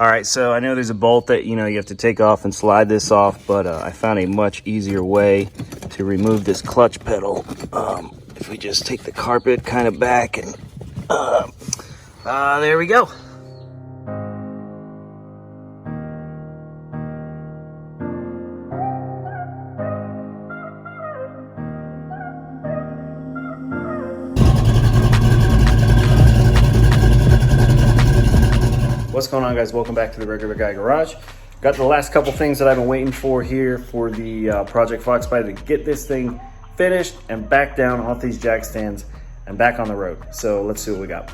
All right, so I know there's a bolt that, you have to take off and slide this off, but I found a much easier way to remove this clutch pedal. If we just take the carpet kind of back and there we go. What's going on, guys? Welcome back to the Regular Guy Garage. Got the last couple things that I've been waiting for here for the Project Foxbody to get this thing finished and back down off these jack stands and back on the road. So let's see what we got.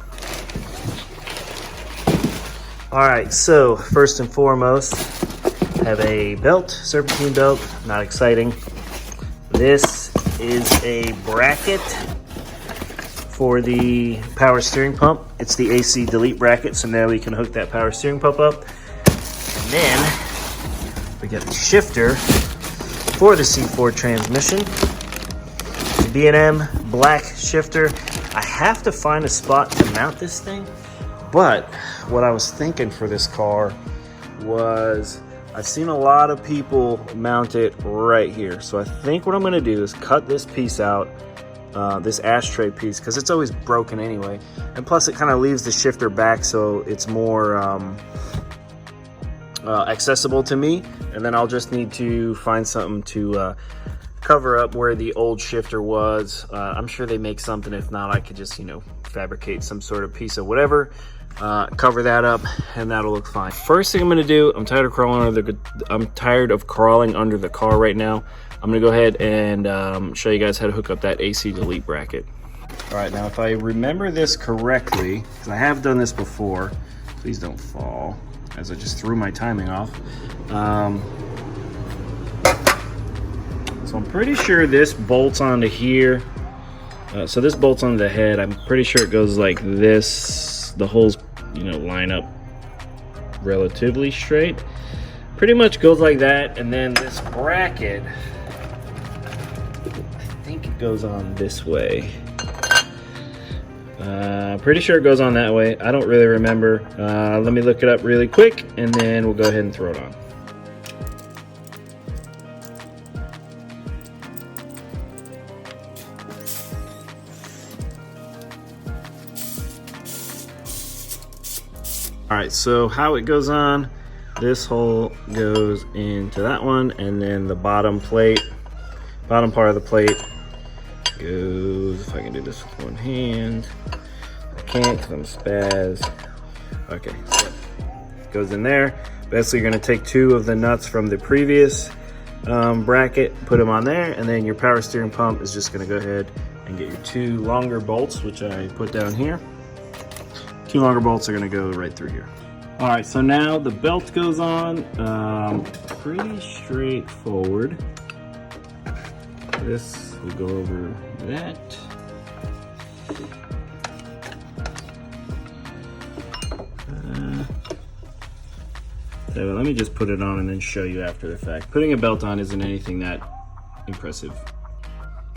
All right, so first and foremost, have a belt, serpentine belt, not exciting. This is a bracket for the power steering pump. It's the AC delete bracket, so now we can hook that power steering pump up. And then we got the shifter for the C4 transmission. The B&M black shifter. I have to find a spot to mount this thing, but what I was thinking for this car was I've seen a lot of people mount it right here. So I think what I'm gonna do is cut this piece out, this ashtray piece, because it's always broken anyway, and plus it kind of leaves the shifter back so it's more accessible to me, and then I'll just need to find something to cover up where the old shifter was. I'm sure they make something. If not, I could just fabricate some sort of piece of whatever, cover that up, and that'll look fine. First thing I'm gonna do, I'm tired of crawling under the car right now. I'm gonna go ahead and show you guys how to hook up that AC delete bracket. All right, now if I remember this correctly, because I have done this before, please don't fall, as I just threw my timing off. So I'm pretty sure this bolts onto here. So this bolts onto the head. I'm pretty sure it goes like this. The holes, line up relatively straight. Pretty much goes like that, and then this bracket, I think it goes on this way. Pretty sure it goes on that way. I don't really remember. Let me look it up really quick, and then we'll go ahead and throw it on. All right, so how it goes on, this hole goes into that one, and then the bottom part of the plate goes, if I can do this with one hand. I can't because I'm spaz. Okay, so it goes in there. Basically, you're gonna take two of the nuts from the previous bracket, put them on there, and then your power steering pump is just gonna go ahead and get your two longer bolts, which I put down here. Two longer bolts are gonna go right through here. All right, so now the belt goes on, pretty straightforward. This will go over that. So let me just put it on and then show you after the fact. Putting a belt on isn't anything that impressive.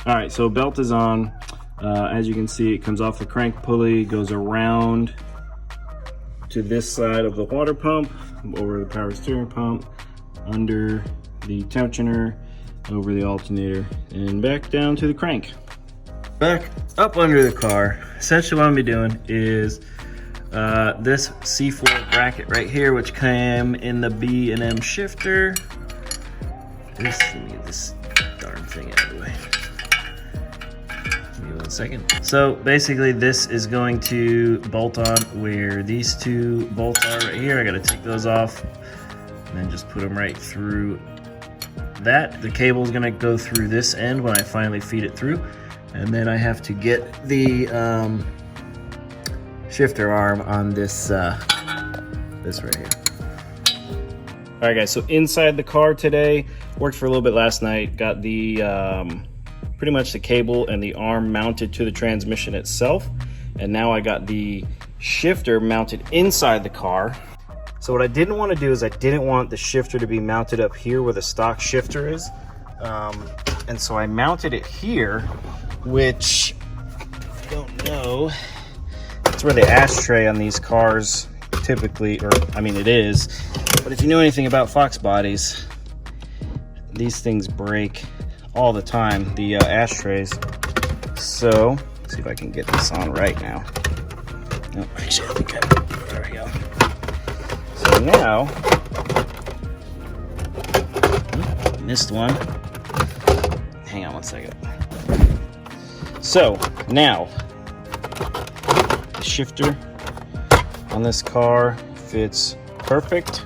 All right, so belt is on. As you can see, it comes off the crank pulley, goes around to this side of the water pump, over the power steering pump, under the tensioner, over the alternator, and back down to the crank. Back up under the car. Essentially what I'm gonna be doing is this C4 bracket right here, which came in the B&M shifter. Let me get this darn thing out of the way. Give me 1 second. So basically this is going to bolt on where these two bolts are right here. I gotta take those off and then just put them right through that. The cable is gonna go through this end when I finally feed it through. And then I have to get the shifter arm on this this right here. All right, guys, so inside the car today, worked for a little bit last night, got the pretty much the cable and the arm mounted to the transmission itself, and now I got the shifter mounted inside the car. So what I didn't want to do is I didn't want the shifter to be mounted up here where the stock shifter is, and so I mounted it here, which I don't know, that's where the ashtray on these cars typically, or I mean it is, but if you know anything about Foxbodies, these things break all the time, the ashtrays. So let's see if I can get this on right now. No, actually I think there we go. So now, missed one. Hang on one second. So now, the shifter on this car fits perfect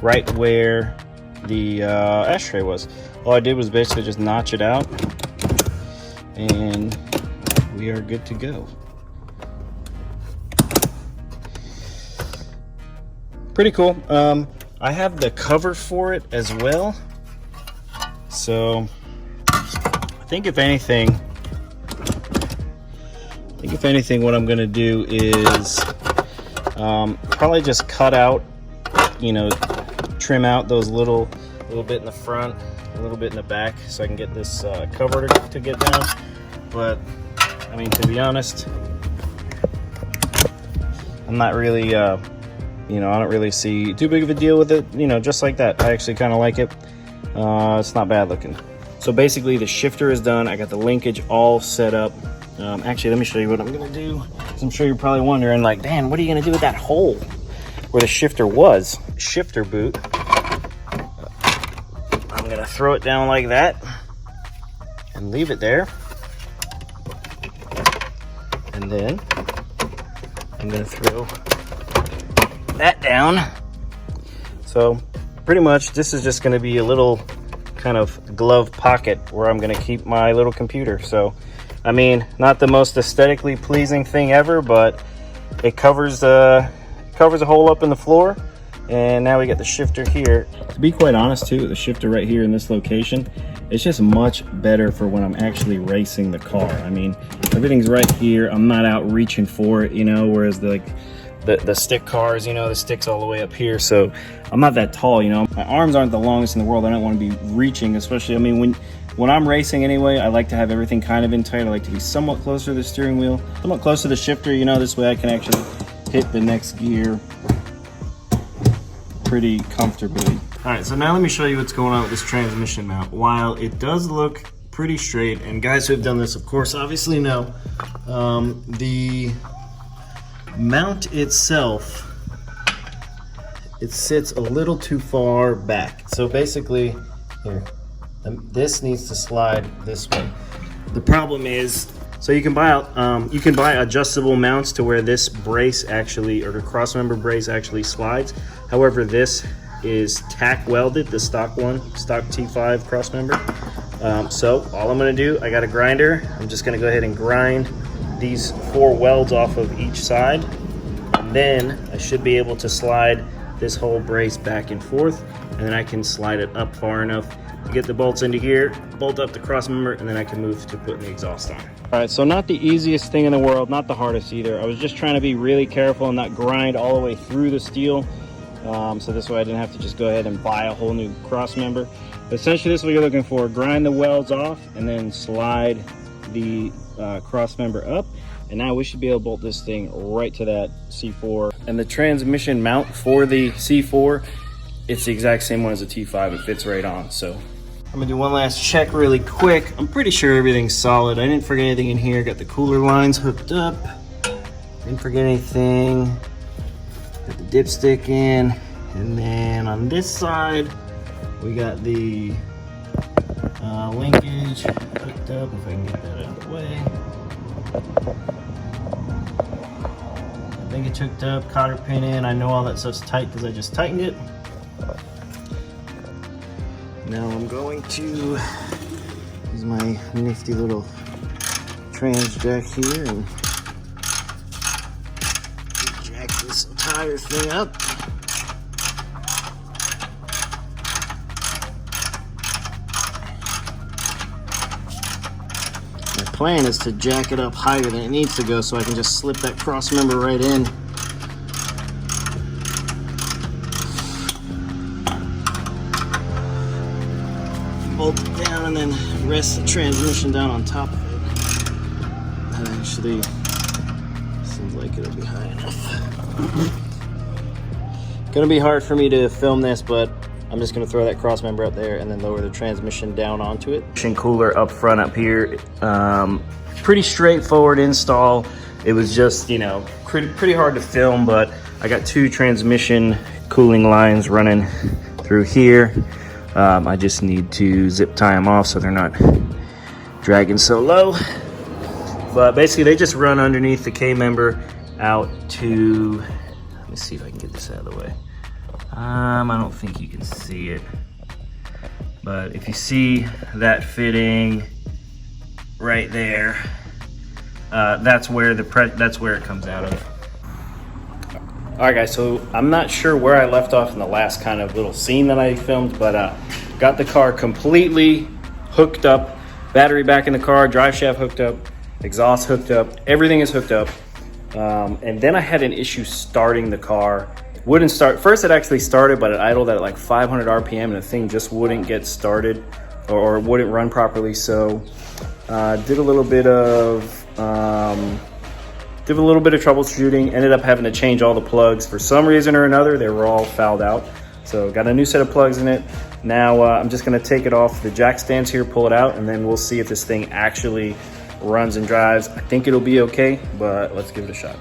right where the ashtray was. All I did was basically just notch it out and we are good to go. Pretty cool. I have the cover for it as well. So I think if anything, what I'm gonna do is probably just cut out, you know, trim out those little bit in the front, a little bit in the back, so I can get this cover to get down. But I mean, to be honest, I'm not really, you know, I don't really see too big of a deal with it. You know, just like that, I actually kind of like it. It's not bad looking. So basically, the shifter is done. I got the linkage all set up. Actually, let me show you what I'm gonna do, because I'm sure you're probably wondering, like, Dan, what are you gonna do with that hole where the shifter was? Shifter boot. I'm gonna throw it down like that and leave it there. And then I'm gonna throw that down. So pretty much this is just gonna be a little kind of glove pocket where I'm gonna keep my little computer. So I mean, not the most aesthetically pleasing thing ever, but it covers a hole up in the floor. And now we got the shifter here. To be quite honest too, the shifter right here in this location, it's just much better for when I'm actually racing the car. I mean, everything's right here. I'm not out reaching for it, you know, whereas the stick cars, you know, the stick's all the way up here. So I'm not that tall, you know. My arms aren't the longest in the world. I don't want to be reaching, especially, I mean, when I'm racing anyway, I like to have everything kind of in tight. I like to be somewhat closer to the steering wheel, somewhat close to the shifter, you know, this way I can actually hit the next gear pretty comfortably. All right, so now let me show you what's going on with this transmission mount. While it does look pretty straight, and guys who have done this, of course, obviously know, the mount itself, it sits a little too far back. So basically, here, this needs to slide this way. The problem is, so you can buy adjustable mounts to where this brace actually, or the cross member brace actually slides. However, this is tack welded, the stock one, stock T5 cross member. So all I'm gonna do, I got a grinder. I'm just gonna go ahead and grind these 4 welds off of each side. And then I should be able to slide this whole brace back and forth. And then I can slide it up far enough to get the bolts into here, bolt up the cross member, and then I can move to putting the exhaust on. All right, so not the easiest thing in the world, not the hardest either. I was just trying to be really careful and not grind all the way through the steel. So this way I didn't have to just go ahead and buy a whole new cross member. But essentially this is what you're looking for. Grind the welds off and then slide the cross member up. And now we should be able to bolt this thing right to that C4. And the transmission mount for the C4, it's the exact same one as the T5. It fits right on. So I'm gonna do one last check really quick. I'm pretty sure everything's solid. I didn't forget anything in here. Got the cooler lines hooked up. Didn't forget anything. Got the dipstick in. And then on this side, we got the linkage hooked up. If I can get that out of the way. I think it's hooked up, cotter pin in. I know all that stuff's tight because I just tightened it. Now I'm going to use my nifty little trans jack here and jack this entire thing up. My plan is to jack it up higher than it needs to go so I can just slip that cross member right in. Bolt it down and then rest the transmission down on top of it. That actually seems like it'll be high enough. Gonna be hard for me to film this, but I'm just gonna throw that cross member up there and then lower the transmission down onto it. Cooler up front up here. Pretty straightforward install. It was just, you know, pretty hard to film, but I got 2 transmission cooling lines running through here. I just need to zip tie them off so they're not dragging so low. But basically they just run underneath the K-member out to, let me see if I can get this out of the way. I don't think you can see it, but if you see that fitting right there, that's where it comes out of. All right, guys, so I'm not sure where I left off in the last kind of little scene that I filmed, but got the car completely hooked up, battery back in the car, drive shaft hooked up, exhaust hooked up, everything is hooked up. And then I had an issue starting the car. Wouldn't start. First it actually started, but it idled at like 500 RPM and the thing just wouldn't get started or wouldn't run properly. So did a little bit of troubleshooting, ended up having to change all the plugs. For some reason or another, they were all fouled out. So got a new set of plugs in it. Now I'm just gonna take it off the jack stands here, pull it out, and then we'll see if this thing actually runs and drives. I think it'll be okay, but let's give it a shot.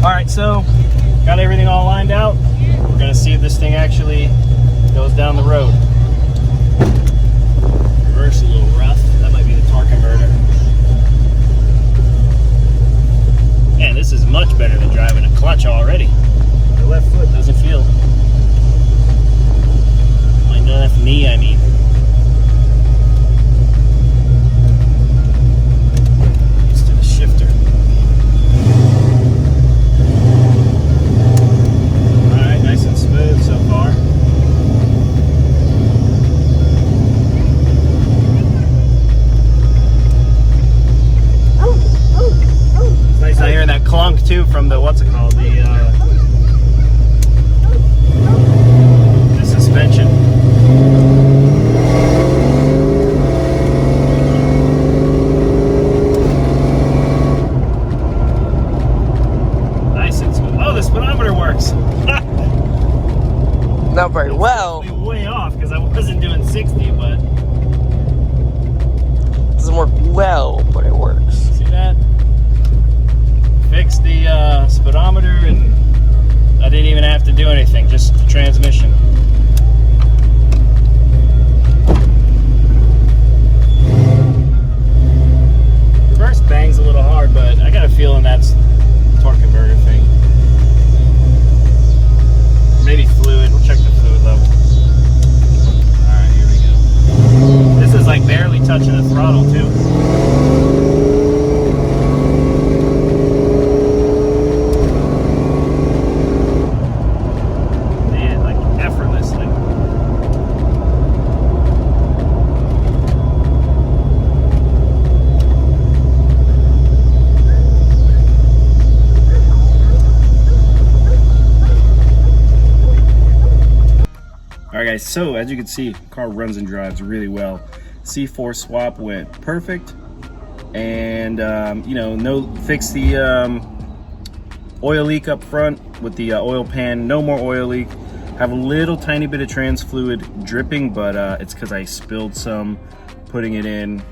All right, so got everything all lined out. We're gonna see if this thing actually goes down the road. Reverse a little rough. That might be the torque converter. Man, this is much better than driving a clutch already. The left foot doesn't feel. My left knee, I mean. Used to the shifter. Alright, nice and smooth so far. It's not hearing that clunk too from the, what's it called, the suspension. Nice and smooth. Oh, the speedometer works. Not very well. It's way off because I wasn't doing 60, but it doesn't work well, but it works. See that? Fixed the speedometer and I didn't even have to do anything, just the transmission. Reverse bangs a little hard, but I got a feeling that's torque converter thing. Maybe fluid. We'll check the fluid level. Alright, here we go. This is like barely touching the throttle too. Alright guys, so as you can see, the car runs and drives really well. C4 swap went perfect, and you know, fix the oil leak up front with the oil pan. No more oil leak. Have a little tiny bit of trans fluid dripping, but it's because I spilled some putting it in.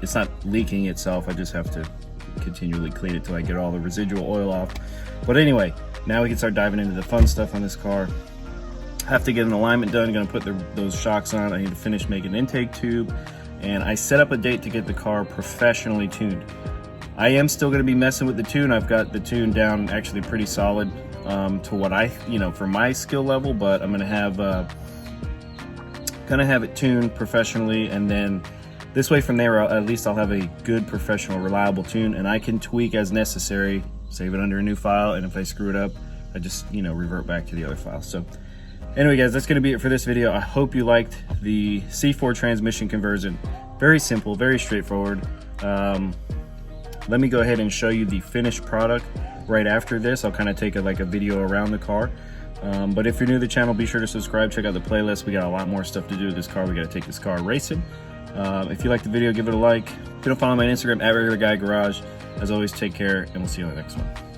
It's not leaking itself. I just have to continually clean it till I get all the residual oil off. But anyway, now we can start diving into the fun stuff on this car. Have to get an alignment done. Gonna put those shocks on. I need to finish making an intake tube, and I set up a date to get the car professionally tuned. I am still gonna be messing with the tune. I've got the tune down actually pretty solid to what for my skill level, but I'm gonna have it tuned professionally, and then this way from there, at least I'll have a good, professional, reliable tune, and I can tweak as necessary, save it under a new file, and if I screw it up, I just revert back to the other file. So anyway guys, that's going to be it for this video. I hope you liked the C4 transmission conversion. Very simple, very straightforward. Let me go ahead and show you the finished product right after this. I'll kind of take a video around the car. But if you're new to the channel, be sure to subscribe, check out the playlist. We got a lot more stuff to do with this car. We got to take this car racing. If you like the video, give it a like. If you don't follow me on Instagram, @RegularGuyGarage. As always, take care, and we'll see you on the next one.